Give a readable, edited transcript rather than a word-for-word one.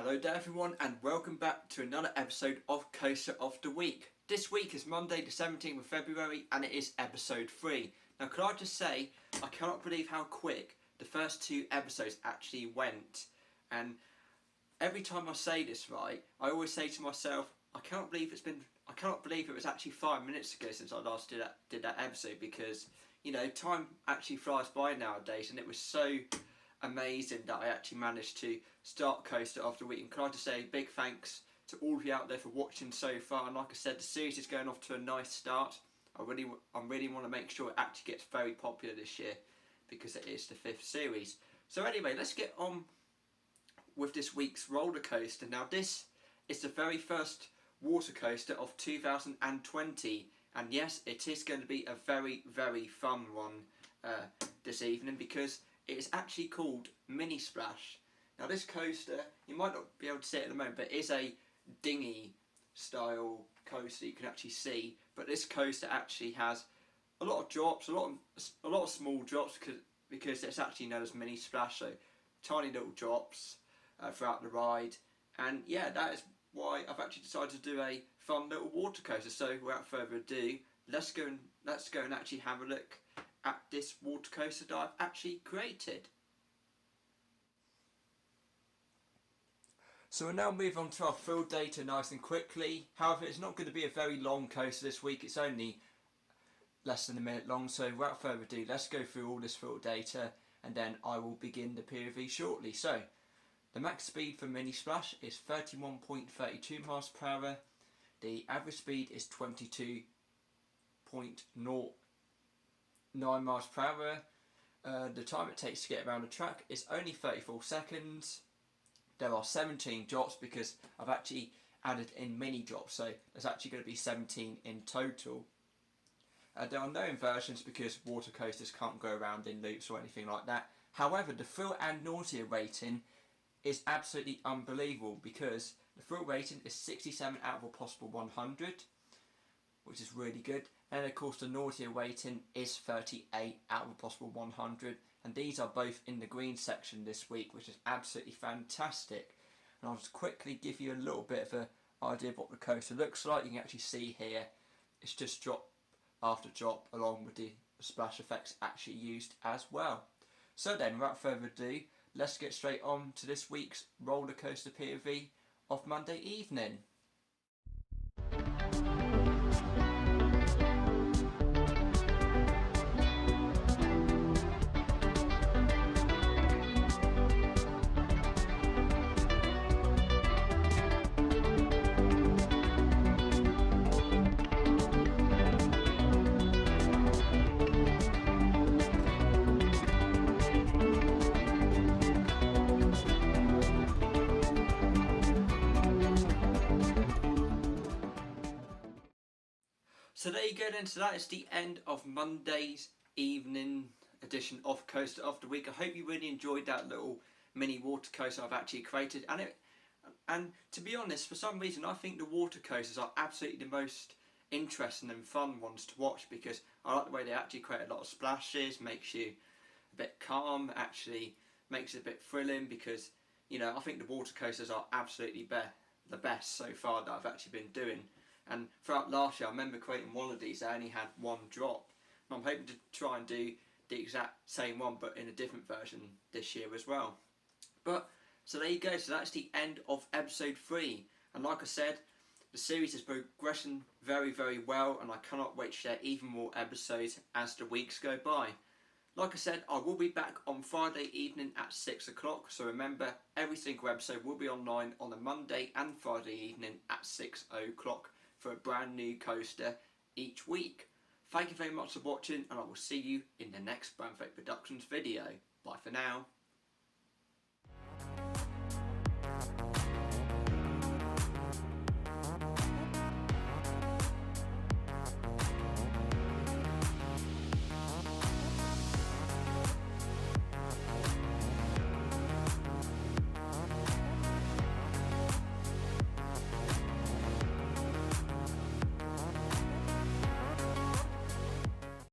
Hello there everyone and welcome back to another episode of Coaster of the Week. This week is Monday the 17th of February and it is episode 3. Now could I just say, I cannot believe how quick the first 2 episodes actually went. And every time I say this right, I always say to myself, I cannot believe it was actually 5 minutes ago since I last did that episode, because you know, time actually flies by nowadays, and it was so amazing that I actually managed to start Coaster of the Week. And can I just say big thanks to all of you out there for watching so far. And like I said, the series is going off to a nice start. I really want to make sure it actually gets very popular this year, because it is the 5th series. So anyway, let's get on with this week's roller coaster. Now this is the very first water coaster of 2020, and yes, it is going to be a very fun one this evening, because it is actually called Mini Splash. Now this coaster, you might not be able to see it at the moment, but it is a dinghy style coaster you can actually see. But this coaster actually has a lot of drops, a lot of small drops, because it's actually known as Mini Splash, so tiny little drops throughout the ride. And yeah, that is why I've actually decided to do a fun little water coaster. So without further ado, let's go and actually have a look at this water coaster that I've actually created. So we'll now move on to our field data nice and quickly. However, it's not going to be a very long coaster this week, it's only less than a minute long, so without further ado, let's go through all this field data and then I will begin the POV shortly. So, the max speed for Mini Splash is 31.32 miles per hour, the average speed is 22.09 miles per hour. The time it takes to get around the track is only 34 seconds. There are 17 drops because I've actually added in mini drops, so there's actually going to be 17 in total. There are no inversions because water coasters can't go around in loops or anything like that. However, the thrill and nausea rating is absolutely unbelievable, because the thrill rating is 67 out of a possible 100, which is really good. And of course the nausea rating is 38 out of a possible 100, and these are both in the green section this week, which is absolutely fantastic. And I'll just quickly give you a little bit of an idea of what the coaster looks like. You can actually see here, it's just drop after drop, along with the splash effects actually used as well. So then, without further ado, let's get straight on to this week's roller coaster POV of Monday evening. So there you go then, so that is the end of Monday's evening edition of Coaster of the Week. I hope you really enjoyed that little mini water coaster I've actually created. And to be honest, for some reason I think the water coasters are absolutely the most interesting and fun ones to watch, because I like the way they actually create a lot of splashes, makes you a bit calm, actually makes it a bit thrilling, because you know, I think the water coasters are absolutely the best so far that I've actually been doing. And throughout last year, I remember creating one of these, I only had one drop. And I'm hoping to try and do the exact same one, but in a different version this year as well. But, so there you go, so that's the end of episode 3. And like I said, the series is progressing very well, and I cannot wait to share even more episodes as the weeks go by. Like I said, I will be back on Friday evening at 6 o'clock, so remember, every single episode will be online on a Monday and Friday evening at 6 o'clock. For a brand new coaster each week. Thank you very much for watching, and I will see you in the next Branthwaite Productions video. Bye for now.